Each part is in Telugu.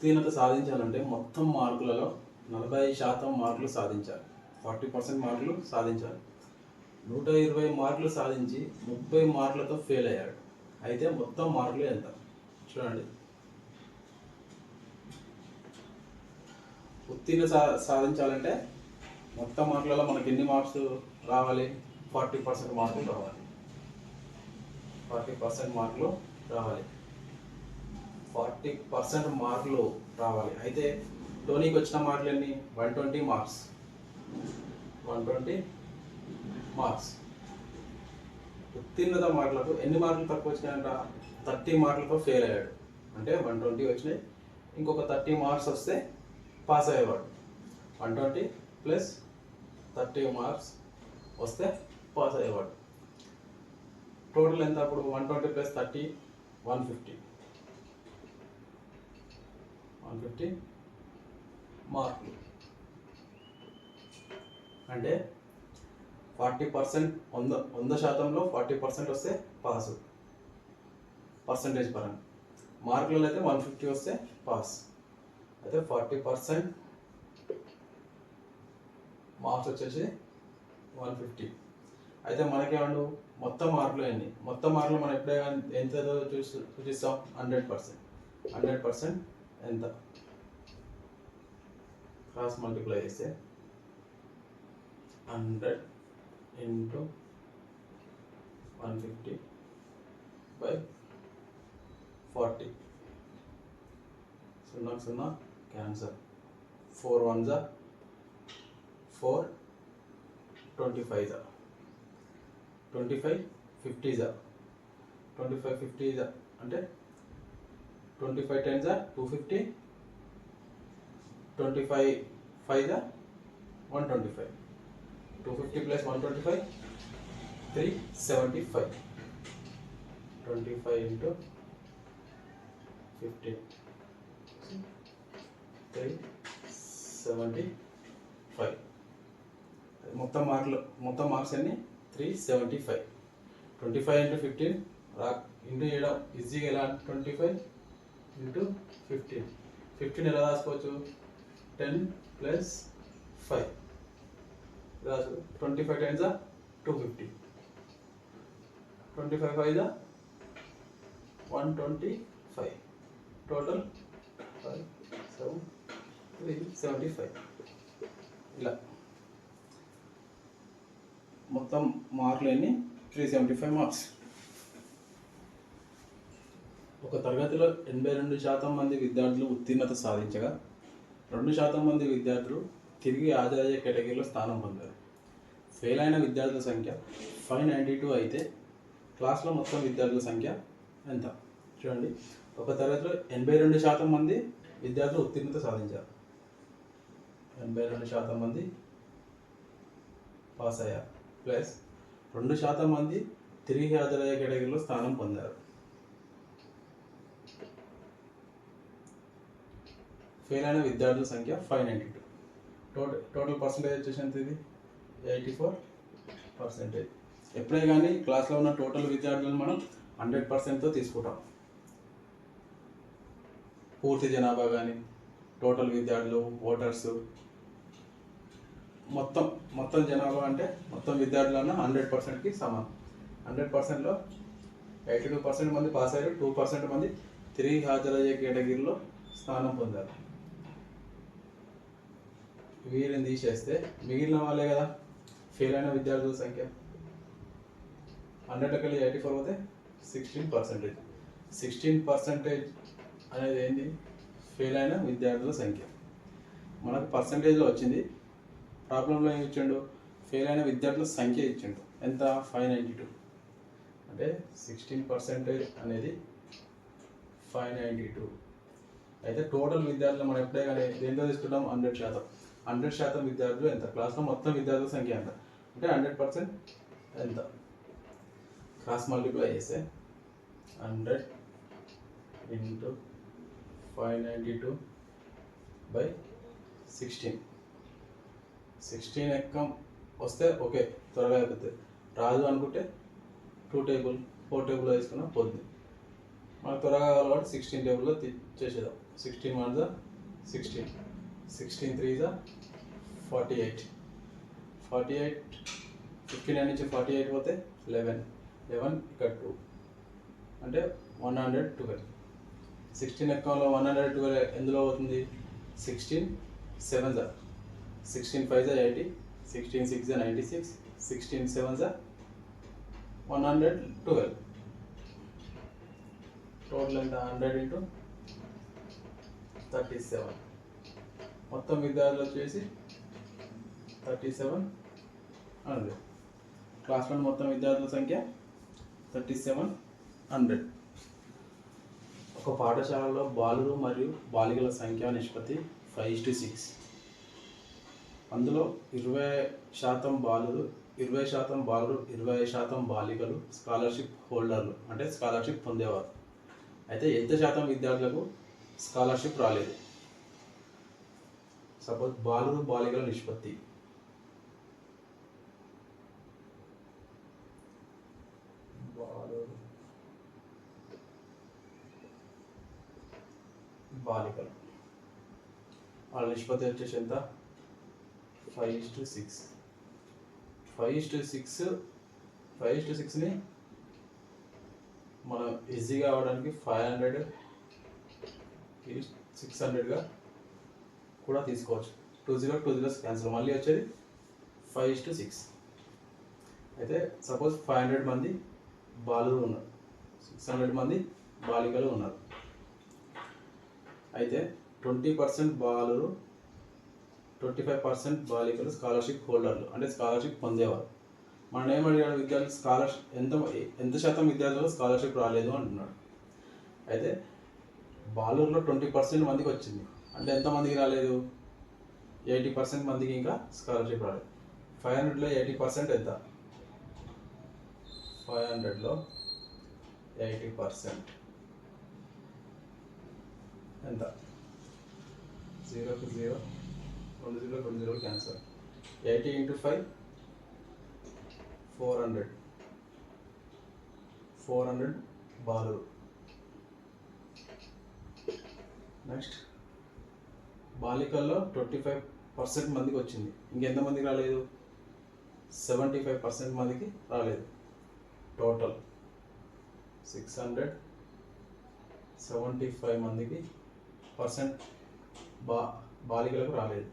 ఉత్తీర్ణత సాధించాలంటే మొత్తం మార్కులలో 40% మార్కులు సాధించాలి. 40% మార్కులు సాధించాలి. 120 మార్కులు సాధించి 30 మార్కులతో ఫెయిల్ అయ్యాడు. అయితే మొత్తం మార్కులు ఎంత? చూడండి. ఉత్తీర్ణత సాధించాలంటే మొత్తం మార్కులలో మనకి ఎన్ని మార్క్స్ రావాలి? 40% మార్కులు రావాలి. 40% మార్కులు రావాలి. 40% మార్కులు రావాలి. అయితే టోనీకి వచ్చిన మార్కులు ఎన్ని? 120 మార్క్స్. 120 మార్క్స్. ఉత్తీర్ణత మార్కులకు ఎన్ని మార్కులు తక్కువ వచ్చినాయంట? 30 మార్కులతో ఫెయిల్ అయ్యాడు. అంటే 120 వచ్చినాయి, ఇంకొక 30 మార్క్స్ వస్తే పాస్ అయ్యేవాడు. 120 ప్లస్ 30 మార్క్స్ వస్తే పాస్ అయ్యేవాడు. టోటల్ ఎంత అప్పుడు? 120 ప్లస్ 30 150. 150 మార్కులు. అంటే 40%, 100%లో 40% వస్తే పాస్ పర్సంటేజ్ పరంగా. మార్కులలో అయితే 150 వస్తే పాస్. అయితే 40% మార్క్స్ వచ్చేసి 150. అయితే మనకేమండు మొత్తం మార్కులు ఎన్ని? మొత్తం మార్కులు మనం ఎప్పుడైనా ఎంత సూచిస్తాం? 100%. 100% ఎంత? క్రాస్ మల్టిప్లై చేస్తే 100 ఇంటూ 150 బై 40. 0 0 క్యాన్సర్. 4 1 4, 25 25 50 25 50 అంటే 25 10 250, 25 5 125. 250 plus 125 375. 25 into 15 375. మొత్తం మార్క్స్ అన్ని 375. 25 into 15 ఇంటూ చేయడం ఈజీగా ఎలా? 25 into 15. 15 ఎలా రాసుకోవచ్చు? 10 plus 5 రాసు. 25 times 250. 25 5 125. టోటల్ 5 7 375. ఇలా మొత్తం మార్కులు ఎన్ని? 375 మార్క్స్. ఒక తరగతిలో 82% మంది విద్యార్థులు ఉత్తీర్ణత సాధించగా 2% మంది విద్యార్థులు తిరిగి హాజరయ్యే కేటగిరీలో స్థానం పొందారు. ఫెయిల్ అయిన విద్యార్థుల సంఖ్య 592 అయితే క్లాస్లో మొత్తం విద్యార్థుల సంఖ్య ఎంత? చూడండి. ఒక తరగతిలో 82% మంది విద్యార్థులు ఉత్తీర్ణత సాధించారు. 82% మంది పాస్ అయ్యారు. ప్లస్ 2% మంది తిరిగి హాజరయ్యే కేటగిరీలో స్థానం పొందారు. ఫెయిల్ అయిన విద్యార్థుల సంఖ్య 592. టోటల్ పర్సంటేజ్ వచ్చేసి ఎంత? ఇది 84%. ఎప్పుడే కానీ క్లాస్లో ఉన్న టోటల్ విద్యార్థులను మనం 100%తో తీసుకుంటాం. పూర్తి జనాభా కానీ, టోటల్ విద్యార్థులు, ఓటర్స్, మొత్తం జనాభా అంటే మొత్తం విద్యార్థులన్న 100%కి సమానం. 100%లో 82% మంది పాస్ అయ్యారు, 2% మంది తిరిగి హాజరయ్యే కేటగిరీలో స్థానం పొందారు. వీరిని తీసేస్తే మిగిలిన వాళ్ళే కదా ఫెయిల్ అయిన విద్యార్థుల సంఖ్య. 100కి 84 పోతే 16%. 16% అనేది ఏంటి? ఫెయిల్ అయిన విద్యార్థుల సంఖ్య. మనకు పర్సంటేజ్లో వచ్చింది, ప్రాబ్లంలో ఏమి ఇచ్చిండు? ఫెయిల్ అయిన విద్యార్థుల సంఖ్య ఇచ్చిండు. ఎంత? 592. అంటే 16% అనేది 592. అయితే టోటల్ విద్యార్థులు మనం ఎప్పుడే కానీ దేంతో తీసుకుంటాం? 100%. 100% విద్యార్థులు ఎంత? క్లాస్లో మొత్తం విద్యార్థుల సంఖ్య ఎంత అంటే 100% ఎంత? క్రాస్ మల్టిప్లై చేస్తే 100 ఇంటూ 592 బై 16. 16 ఎక్కం వస్తే ఓకే, త్వరగా అయిపోతుంది. రాదు అనుకుంటే 2 టేబుల్ 4 టేబుల్లో తీసుకున్నా పోతుంది. మనకు త్వరగా కావాలి కాబట్టి 16 టేబుల్లో చేసేద్దాం. 16 1 the 16, 16 3 the 48, 48 59 నుంచి 48 పోతే 11, 11 ఇక్కడ 2 అంటే 112. 16 ఎక్కంలో 112 ఎందులో అవుతుంది? 16 7 the 16 5 the 80, 16 6 the 96, 16 7 the 112. Total ఎంత? 100 into 37. మొత్తం విద్యార్థులు వచ్చేసి 3700. క్లాస్లో మొత్తం విద్యార్థుల సంఖ్య 3700. ఒక పాఠశాలలో బాలురు మరియు బాలికల సంఖ్య నిష్పత్తి 5:6. అందులో 20% బాలురు, 20% బాలికలు స్కాలర్షిప్ హోల్డర్లు, అంటే స్కాలర్షిప్ పొందేవారు. అయితే ఎంత శాతం విద్యార్థులకు స్కాలర్షిప్ రాలేదు? సపోజ్ బాలురు బాలికల నిష్పత్తి బాలికలు వాళ్ళ నిష్పత్తి వచ్చేసి ఎంత? 5:6. 5:6ని మనం ఈజీగా అవడానికి 500 600గా కూడా తీసుకోవచ్చు. 20 20 క్యాన్సిల్, మళ్ళీ వచ్చేది 5:6. అయితే సపోజ్ 500 మంది బాలురు ఉన్నారు, 600 మంది బాలికలు ఉన్నారు. అయితే 20% బాలురు, 25% బాలికలు స్కాలర్షిప్ హోల్డర్లు, అంటే స్కాలర్షిప్ పొందేవారు. మనం ఏమడిగాడు? విద్యార్థులు స్కాలర్షిప్ ఎంత శాతం విద్యార్థులు స్కాలర్షిప్ రాలేదు అంటున్నాడు. అయితే బాలురులో 20% మందికి వచ్చింది, అంటే ఎంతమందికి రాలేదు? 80% మందికి ఇంకా స్కాలర్షిప్ రాలేదు. 500లో 80% ఎంత? 500లో 80% ఎంత? 0కు 0, 2 0 2 0 క్యాన్సర్. 80 into 5 400 బాలురు. నెక్స్ట్ బాలికల్లో 25% మందికి వచ్చింది, ఇంకెంతమందికి రాలేదు? 75% మందికి రాలేదు. టోటల్ 675 మందికి బాలికలకు రాలేదు.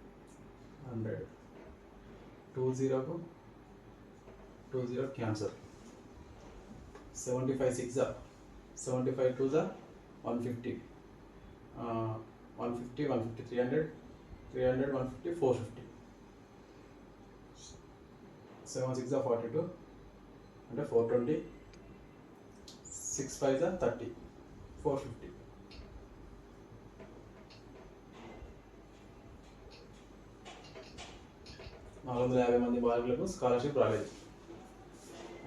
100 20కు 20 క్యాన్సర్. 75 6 75 2 150, 150 150 300 300 150 450, 7 6 42 అంటే 420, 6 5 30 450. నాలుగు 450 మంది బాలికలకు స్కాలర్షిప్ రాలేదు.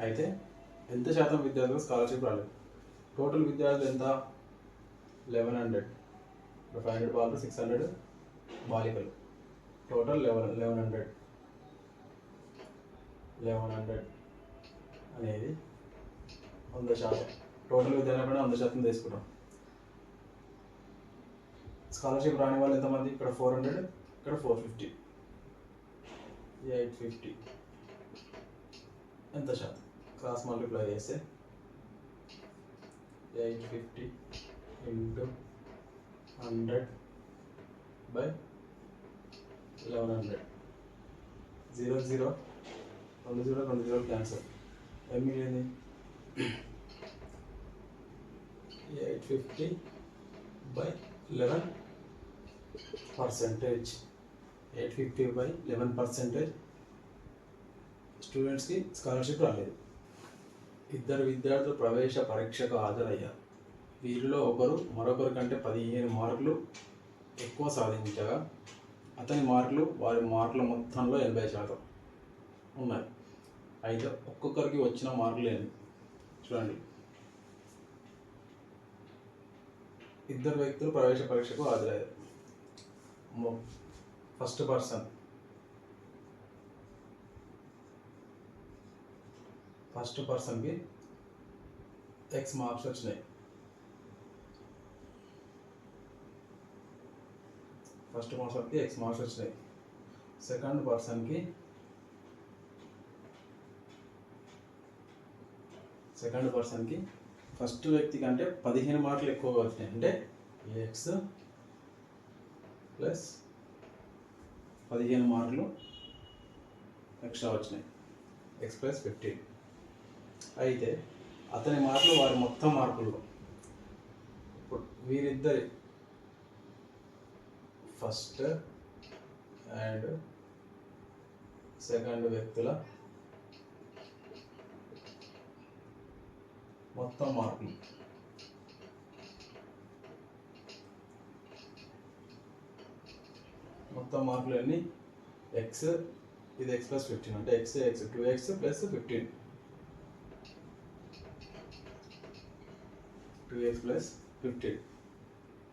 అయితే ఎంత శాతం విద్యార్థులకు స్కాలర్షిప్ రాలేదు? టోటల్ విద్యార్థులు ఎంత? 1100. 500 బాలికలు, 600 బాలికలు, టోటల్ 1100 అనేది 100%. టోటల్ విద్యార్థులు 100% తీసుకుంటాం. స్కాలర్షిప్ రాని వాళ్ళు ఎంతమంది? ఇక్కడ 400, ఇక్కడ 450, 850. ఎంత శాతం? క్రాస్ మల్టిప్లై చేస్తే 850 into 100/1100. 0 0 2 0 2 0 క్యాన్సర్. ఏం మిగిలింది? 850/11%. 850/11% స్టూడెంట్స్కి స్కాలర్షిప్ రాలేదు. ఇద్దరు విద్యార్థులు ప్రవేశ పరీక్షకు హాజరయ్యారు. వీరిలో ఒకరు మరొకరి కంటే 15 మార్కులు ఎక్కువ సాధించగా అతని మార్కులు వారి మార్కుల మొత్తంలో 80% ఉన్నాయి. అయితే ఒక్కొక్కరికి వచ్చిన మార్కులు ఏంటి చూడండి. ఇద్దరు వ్యక్తులు ప్రవేశ పరీక్షకు హాజరయ్యారు. ఫస్ట్ పర్సన్కి X మార్క్స్ వచ్చినాయి. ఫస్ట్ పర్సన్కి ఎక్స్ మార్క్స్ వచ్చినాయి. సెకండ్ పర్సన్కి ఫస్ట్ వ్యక్తి కంటే 15 మార్కులు ఎక్కువగా వచ్చినాయి. అంటే ఎక్స్ ప్లస్ 15 మార్కులు ఎక్స్ట్రా వచ్చినాయి, ఎక్స్ ప్లస్ 15. అయితే అతని మార్కులు వారి మొత్తం మార్కులు. ఇప్పుడు వీరిద్దరి ఫస్ట్ అండ్ సెకండ్ వ్యక్తుల మొత్తం మార్కులు అన్ని ఎక్స్, ఇది ఎక్స్ ప్లస్ 15 అంటే X 2x plus 15, 2x plus 15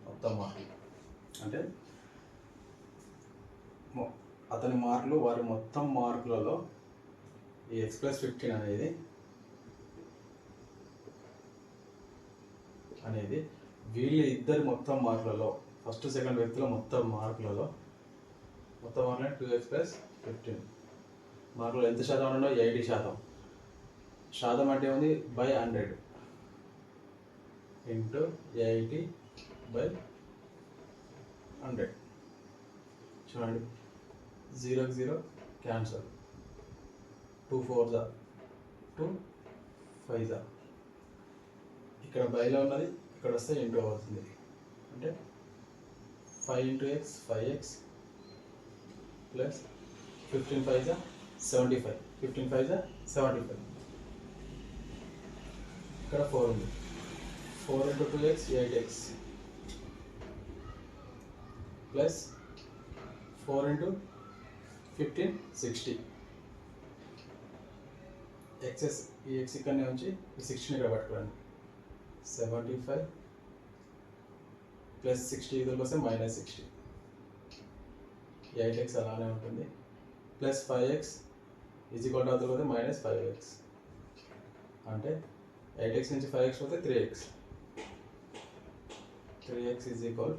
మొత్తం మార్కులు. అంటే అతని మార్కులు వారి మొత్తం మార్కులలో ఈ ఎక్స్ ప్లస్ 15 అనేది వీళ్ళ ఇద్దరి మొత్తం మార్కులలో, ఫస్ట్ సెకండ్ వ్యక్తుల మొత్తం మార్కులు 2x ప్లస్ 15 మార్కులు ఎంత శాతం ఉండో 80%. శాతం అంటే ఉంది బై 100 ఇంటూ 80/100. చూడండి, 0 0 క్యాన్సల్, 2 4 2 5 ఇక్కడ బైలో ఉన్నది ఇక్కడ వస్తే ఇంటూ అవుతుంది. అంటే 5 ఇంటూ ఎక్స్ 5x ప్లస్ 15 5 75, 15 5 75. ఇక్కడ 4 ఉంది, 4 into 2x 8x plus 4 into 15 60. Excess ఈ ఎక్స్ ఇక్కడనే ఉంచి ఈ 16 ఇక్కడ పట్టుకోండి. 75 ప్లస్ 60 ఇదికి వస్తే -60. 8x అలానే ఉంటుంది. Plus 5x is equal to అవుతుంది పోతే -5x. అంటే 8x నుంచి 5x పోతే 3x. 3x ఈజ్ ఈక్వల్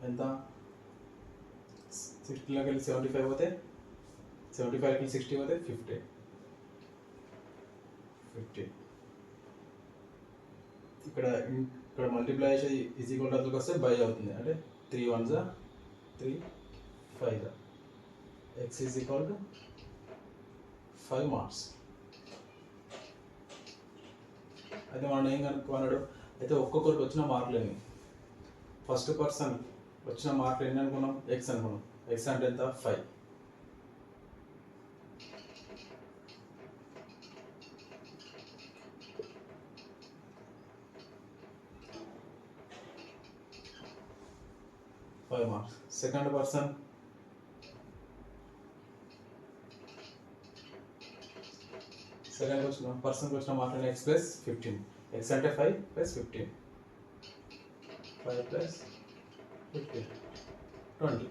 ఎంత? 60లోకి వెళ్ళి 75 పోతే 75కి 60 పోతే 50. ఇక్కడ మల్టిప్లై చేసి ఈజ్ ఈక్వల్ టు అవుతుంది వస్తే బై అవుతుంది. అంటే 3 1 3 5 x is equal to 5 marks. అయితే మనం ఏం కనుక్కున్నాడు? అయితే ఒక్కొక్కరికి వచ్చిన మార్కులు ఎన్ని? ఫస్ట్ పర్సన్ వచ్చిన మార్కులు ఎన్ని అనుకున్నాం? ఎక్స్ అనుకున్నాం. ఎక్స్ అంటే ఎంత? 5. మార్క్స్. సెకండ్ పర్సన్ వచ్చిన మార్కులు ఎక్స్ ప్లస్ 15. ఎక్స్ అంటే 5 ప్లస్ 15, 5 ప్లస్ 15 20.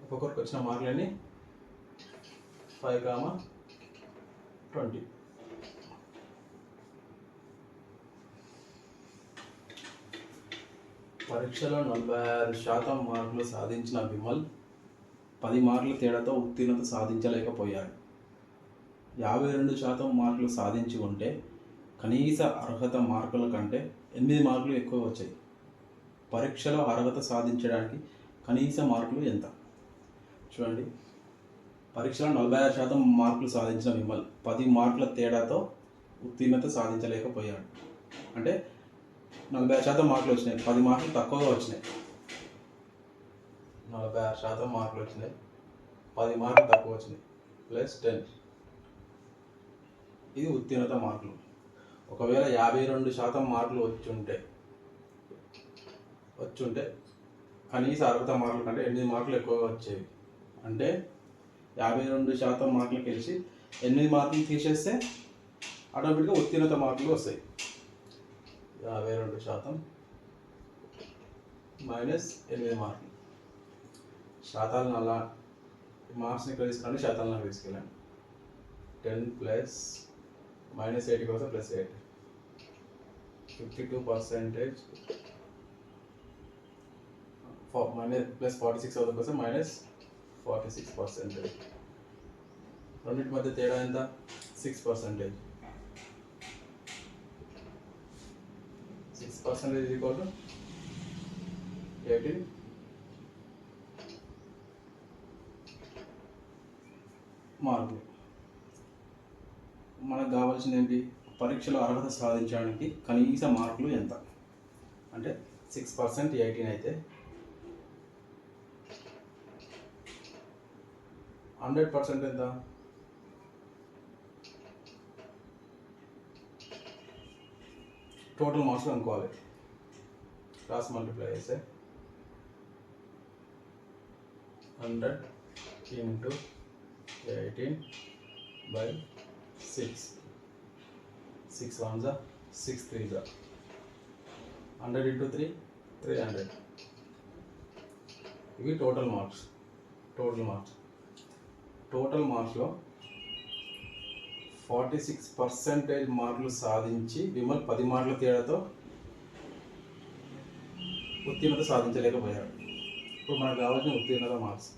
ఒక్కొక్కరికి వచ్చిన మార్కులన్నీ 5, 20. పరీక్షలో 46% మార్కులు సాధించిన విమల్ 10 మార్కుల తేడాతో ఉత్తీర్ణత సాధించలేకపోయాడు. 52% మార్కులు సాధించి ఉంటే కనీస అర్హత మార్కుల కంటే 8 మార్కులు ఎక్కువ వచ్చాయి. పరీక్షలో అర్హత సాధించడానికి కనీస మార్కులు ఎంత? చూడండి, పరీక్షలో 46% మార్కులు సాధించిన విమల్ 10 మార్కుల తేడాతో ఉత్తీర్ణత సాధించలేకపోయాడు. అంటే 46% మార్కులు వచ్చినాయి, 10 మార్కులు తక్కువగా వచ్చినాయి. 46% మార్కులు వచ్చినాయి, 10 మార్కులు తక్కువ వచ్చినాయి, ప్లస్ 10. ఇది ఉత్తీర్ణత మార్కులు. ఒకవేళ 52% మార్కులు వచ్చుంటే కనీస అర్హత మార్కుల కంటే 8 మార్కులు ఎక్కువగా వచ్చేవి. అంటే 52% మార్కులు కలిసి 8 మార్కులు తీసేస్తే ఆటోమేటిక్గా ఉత్తీర్ణత మార్కులు వస్తాయి. 52% మైనస్ 8 మార్కులు. శాతాలను అలా మార్క్స్ని ఇక్కడ తీసుకురండి, శాతాలను తీసుకెళ్ళండి. 10 ప్లస్ -8 కోసం +8 52% ప్లస్ 46 అవుతుంది కోసం -46%. రెండింటి మధ్య తేడా ఎంత? 6%. 6% ఈజ్ ఈక్వల్ టు 18 మార్కులు. మనకు కావాల్సింది ఏంటి? పరీక్షలో అర్హత సాధించడానికి కనీస మార్కులు ఎంత అంటే 6% 18 అయితే 100% ఎంత? టోటల్ మార్క్స్ అనుకోవాలి. క్రాస్ మల్టిప్లై చేస్తే 100 into 18/6. 6 ones are 6 threes are 100 into 3 300. ఇవి టోటల్ మార్క్స్. టోటల్ మార్క్స్లో 46% మార్కులు సాధించి విమల్ 10 మార్కుల తేడాతో ఉత్తీర్ణత సాధించలేకపోయాడు. ఇప్పుడు మనకు కావాల్సిన ఉత్తీర్ణత మార్క్స్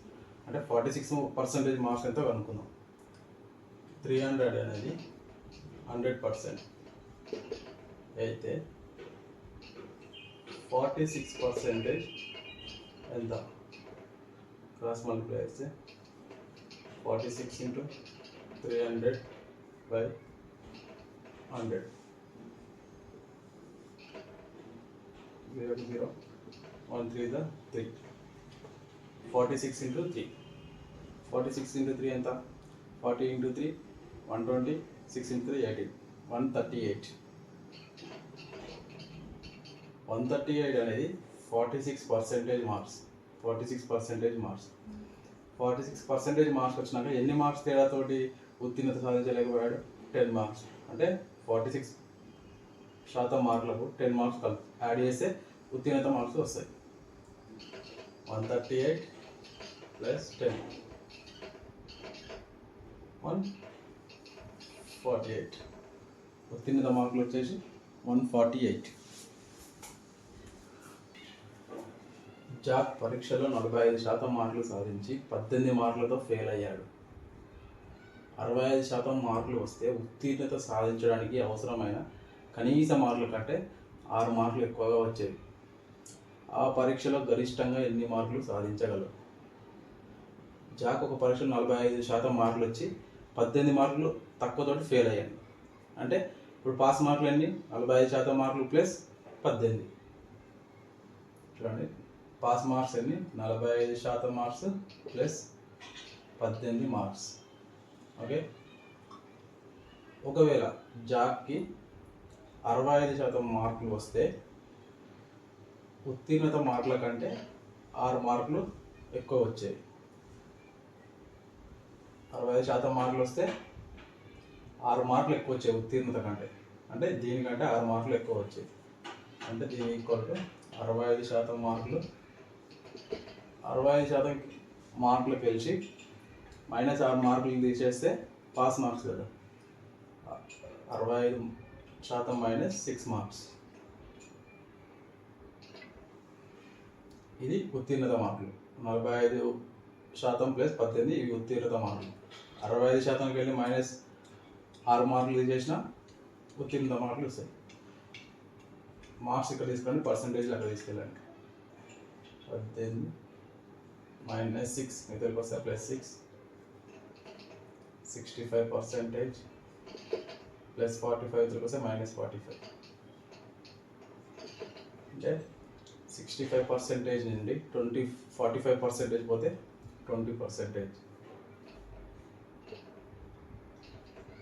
అంటే 46% మార్క్స్ ఎంతో కనుక్కుందాం. 300 అనేది 100% అయితే 46% ఎంత? క్రాస్ మల్టిప్లై చేస్తే 46 into 300/100. 0 to 0 1 3 the 3. 46 into 3. 46 into 3 ఎంత? 40 into 3 120. 6 into 3 18. 138. 138 అనేది 46% మార్క్స్. 46% మార్క్స్. 46% మార్క్స్ వచ్చినాక ఎన్ని మార్క్స్ తేడాతోటి ఉత్తీర్ణత సాధించలేకపోయాడు? 10 మార్క్స్. అంటే 46% మార్కులకు 10 మార్క్స్ యాడ్ చేస్తే ఉత్తీర్ణత మార్క్స్ వస్తాయి. 138 + 10 148. ఉత్తీర్ణత మార్కులు వచ్చేసి 148. జాక్ పరీక్షలో 45% మార్కులు సాధించి 18 మార్కులతో ఫెయిల్ అయ్యాడు. 65% మార్కులు వస్తే ఉత్తీర్ణత సాధించడానికి అవసరమైన కనీస మార్కుల కంటే 6 మార్కులు ఎక్కువగా వచ్చేవి. ఆ పరీక్షలో గరిష్టంగా ఎన్ని మార్కులు సాధించగలరు? జాక్ ఒక పరీక్షలో 45% మార్కులు వచ్చి 18 మార్కులు తక్కువతోటి ఫెయిల్ అయ్యాడు. అంటే ఇప్పుడు పాస్ మార్కులు ఎన్ని? 45% మార్కులు ప్లస్ 18. చూడండి, పాస్ మార్క్స్ ఎన్ని? 45% మార్క్స్ ప్లస్ 18 మార్క్స్. ఓకే, ఒకవేళ జాక్కి 65% మార్కులు వస్తే ఉత్తీర్ణత మార్కుల కంటే 6 మార్కులు ఎక్కువ వచ్చాయి. 65% మార్కులు వస్తే 6 మార్కులు ఎక్కువ వచ్చాయి ఉత్తీర్ణత కంటే. అంటే దీనికంటే 6 మార్కులు ఎక్కువ వచ్చాయి. అంటే దీని ఈక్వల్ టు 65% మార్కులు 65% మార్కులకు గెలిచి -6 మార్కులు తీసేస్తే పాస్ మార్క్స్ కదా. 65% -6 మార్క్స్. ఇది ఉత్తీర్ణత మార్కులు. 45% + 18 ఇవి ఉత్తీర్ణత మార్కులు. 65%కి వెళ్ళి -6 మార్కులు తీసేసిన ఉత్తీర్ణత మార్కులు వస్తాయి. మార్క్స్ ఇక్కడ తీసుకోండి, పర్సంటేజ్లు అక్కడ తీసుకెళ్ళండి. 18 -6 ఇతరులకు వస్తే +6. 65% +45 ఇతరులకు వస్తే -45. అంటే 65% నుండి 45% పోతే 20%.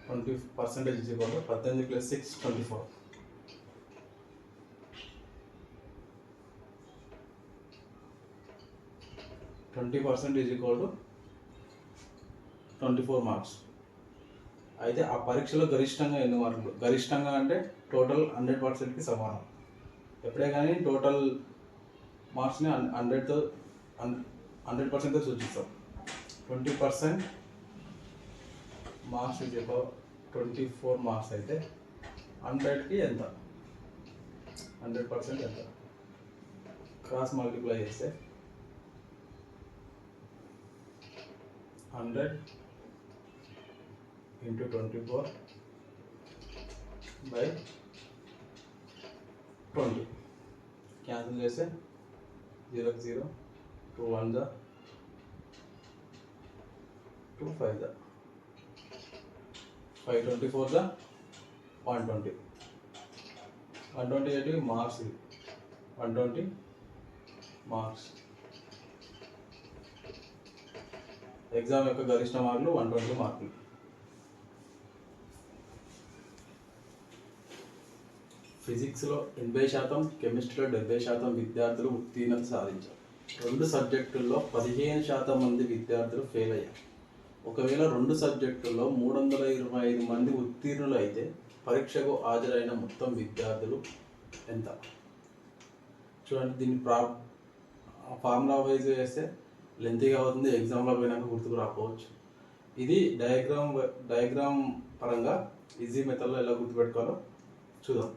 20% is equal to 18 + 6 24. 20% is equal to 24 marks. అయితే ఆ పరీక్షలో గరిష్టంగా ఎన్ని మార్కులు? గరిష్టంగా అంటే టోటల్ 100%కి సమానం. ఎప్పుడే కానీ టోటల్ మార్క్స్ని 100%తో సూచిస్తాం. 20% మార్క్స్ ఈజ్ ఈక్వల్ 24 మార్క్స్ అయితే 100కి ఎంత? 100% ఎంత? క్రాస్ మల్టిప్లై చేస్తే 100 into 24/20 క్యాన్సిల్ చేస్తే 0 0 2 1 2 5 5 24 120 120 మార్క్స్ 120 మార్క్స్ ఎగ్జామ్ యొక్క గరిష్ట మార్కులు 120 మార్కులు. ఫిజిక్స్లో 80%, కెమిస్ట్రీలో 70% విద్యార్థులు ఉత్తీర్ణత సాధించారు. 2 సబ్జెక్టుల్లో 15% మంది విద్యార్థులు ఫెయిల్ అయ్యారు. ఒకవేళ 2 సబ్జెక్టుల్లో 325 మంది ఉత్తీర్ణులు అయితే పరీక్షకు హాజరైన మొత్తం విద్యార్థులు ఎంత? చూడండి, దీన్ని ఫార్ములా వైజ్ చేస్తే లెంతీగా అవుతుంది, ఎగ్జామ్లో పోయినాక గుర్తుకు రాకపోవచ్చు. ఇది డయాగ్రామ్ పరంగా ఈజీ మెథడ్లో ఎలా గుర్తుపెట్టుకోవాలో చూద్దాం.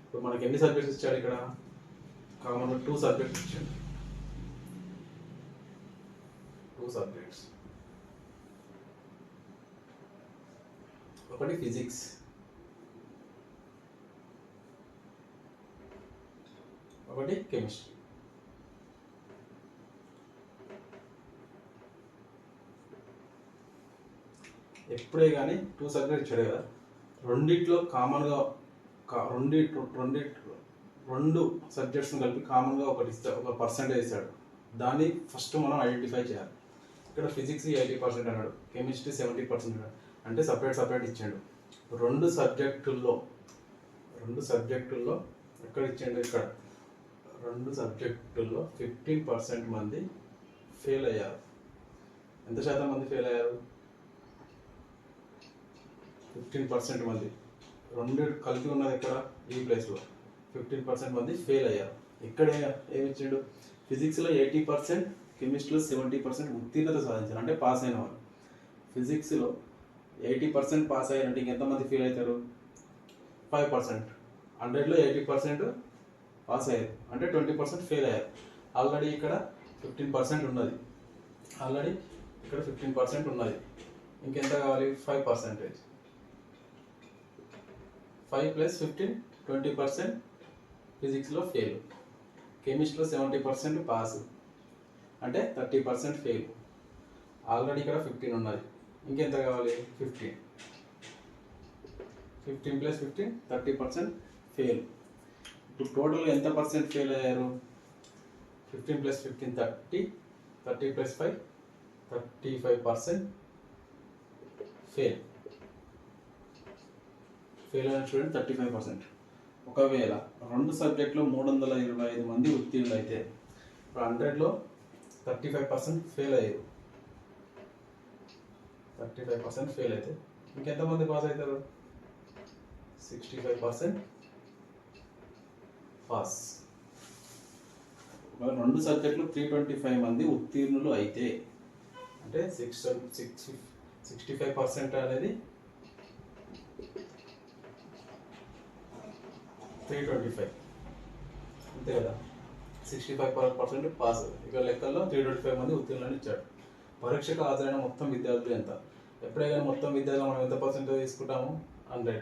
ఇప్పుడు మనకి ఎన్ని సబ్జెక్ట్స్ ఇచ్చాడు? ఇక్కడ కామన్గా 2 సబ్జెక్ట్స్ ఇచ్చాడు. 2 సబ్జెక్ట్స్, ఒకటి ఫిజిక్స్, ఒకటి కెమిస్ట్రీ. ఎప్పుడే కానీ 2 సబ్జెక్ట్ ఇచ్చాడు కదా, రెండిట్లో కామన్గా 2 సబ్జెక్ట్స్ని కలిపి కామన్గా ఒకటి ఇస్తాడు, ఒక పర్సెంటేజ్ ఇస్తాడు. దాన్ని ఫస్ట్ మనం ఐడెంటిఫై చేయాలి. ఇక్కడ ఫిజిక్స్ 80% అన్నాడు, కెమిస్ట్రీ 70% అన్నాడు, అంటే సపరేట్ ఇచ్చాడు. 2 సబ్జెక్టుల్లో ఎక్కడ ఇచ్చాడు? ఇక్కడ 2 సబ్జెక్టుల్లో 15% మంది ఫెయిల్ అయ్యారు. ఎంత శాతం మంది ఫెయిల్ అయ్యారు? 15% మంది. 2 కలిపి ఉన్నది ఇక్కడ ఈ ప్లేస్లో 15% మంది ఫెయిల్ అయ్యారు. ఇక్కడ ఏమిచ్చాడు? ఫిజిక్స్లో 80%, కెమిస్ట్రీలో 70% ఉత్తీర్ణత సాధించారు, అంటే పాస్ అయిన వాళ్ళు. ఫిజిక్స్లో 80% పాస్ అయ్యారంటే ఇంకెంతమంది ఫెయిల్ అవుతారు? 5%. 100లో 80% పాస్ అయ్యారు, అంటే 20% ఫెయిల్ అయ్యారు. ఆల్రెడీ ఇక్కడ 15% ఉన్నది, ఇంకెంత కావాలి? 5%. 5 + 15 20% ఫిజిక్స్లో ఫెయిల్. కెమిస్ట్రీలో 70% పాస్, అంటే 30% ఫెయిల్. ఆల్రెడీ ఇక్కడ 15 ఉన్నది, ఇంకెంత కావాలి? 15 + 15 30% ఫెయిల్. ఇప్పుడు టోటల్గా ఎంత పర్సెంట్ ఫెయిల్ అయ్యారు? 15 + 15 30, 30 + 5 35% ఫెయిల్ అయిన స్టూడెంట్ 35%. ఒకవేళ 2 సబ్జెక్టులో 325 మంది ఉత్తీర్ణులు అయితే, ఇప్పుడు 100లో 35% ఫెయిల్ అయ్యారు. 35% ఫెయిల్ అయితే ఇంకెంతమంది పాస్ అవుతారు? 65% పాస్. 2 సబ్జెక్టులు 325 మంది ఉత్తీర్ణులు అయితే, అంటే 65% అనేది 325 అంతే కదా, 65% పాస్. ఇక లెక్కల్లో 325 మంది ఉత్తీర్ణులను ఇచ్చాడు. పరీక్షకు హాజరైన మొత్తం విద్యార్థులు ఎంత? ఎప్పుడైనా మొత్తం విద్యార్థులు మనం ఎంత పర్సెంటేజ్ తీసుకుంటాము? 100.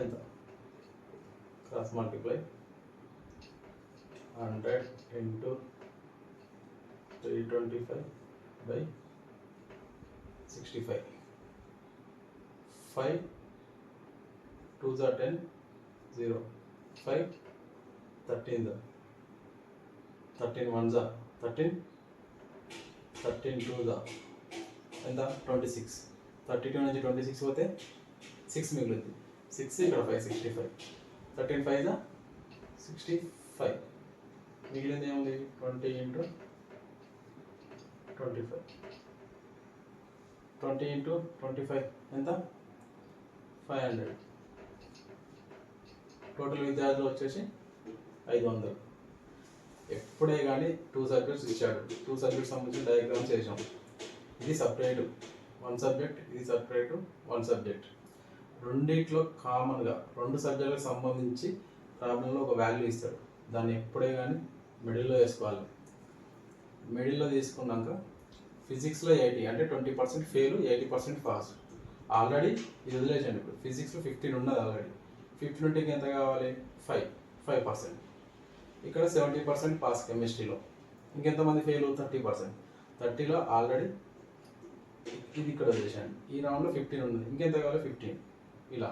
ఎంత? Cross multiply 100 into 325/65. 5 2s are 10, 0 5 13 13 1s are 13, 13 2s are ఎంత? 26. 32 నుంచి 26 పోతే 6 మిగులుతుంది. 6 ఇక్కడ 5 65. 13 5 65. మిగిలింది ఏముంది? 20 into 25. 20 into 25 ఎంత? 500. టోటల్ విద్యార్థులు వచ్చేసి 500. ఎప్పుడే కానీ 2 సబ్జెక్ట్స్ ఇచ్చాడు, 2 సబ్జెక్ట్స్ సంబంధించిన డయాగ్రామ్స్ చేసాం. ఇది సపరేట్ 1 సబ్జెక్ట్, ఇది సపరేట్ 1 సబ్జెక్ట్. రెండిట్లో కామన్గా 2 సబ్జెక్టులకు సంబంధించి ప్రాబ్లంలో ఒక వాల్యూ ఇస్తాడు. దాన్ని ఎప్పుడే కానీ మిడిల్లో వేసుకోవాలి. మిడిల్లో తీసుకున్నాక ఫిజిక్స్లో 80 అంటే 20% ఫెయిల్, 80% పాస్. ఆల్రెడీ ఇది వదిలేసండి. ఇప్పుడు ఫిజిక్స్లో 15 ఉన్నది ఆల్రెడీ. 15 నుండి ఎంత కావాలి? 5%. ఇక్కడ 70% పాస్ కెమిస్ట్రీలో. ఇంకెంతమంది ఫెయిల్? 30%. 30లో ఆల్రెడీ ఇది ఇక్కడ వదిలేసాను. ఈ రౌండ్లో 15 ఉన్నది. ఇంకెంత కావాలి? 15. ఇలా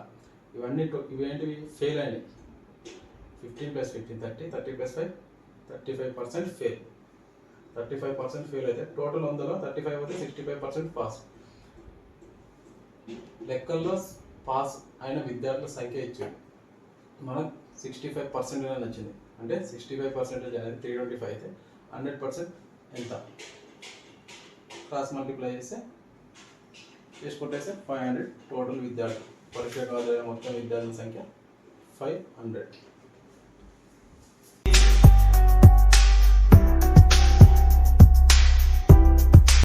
ఇవన్నీ ఇవేంటివి? ఫెయిల్ అయినాయి. 15 + 15 30, 30 + 5 35% ఫెయిల్. 35% ఫెయిల్ అయితే టోటల్ 100లో 35 అయితే 65% పాస్. లెక్కల్లో పాస్ అయిన విద్యార్థుల సంఖ్య ఇచ్చాడు. మనకు 65% అని వచ్చింది. అంటే 65% అనేది 325 అయితే 100% ఎంత? క్రాస్ మల్టిప్లై చేస్తే చేసుకుంటే 500 టోటల్ విద్యార్థులు. పరీక్షకు హాజరైన మొత్తం విద్యార్థుల సంఖ్య 500.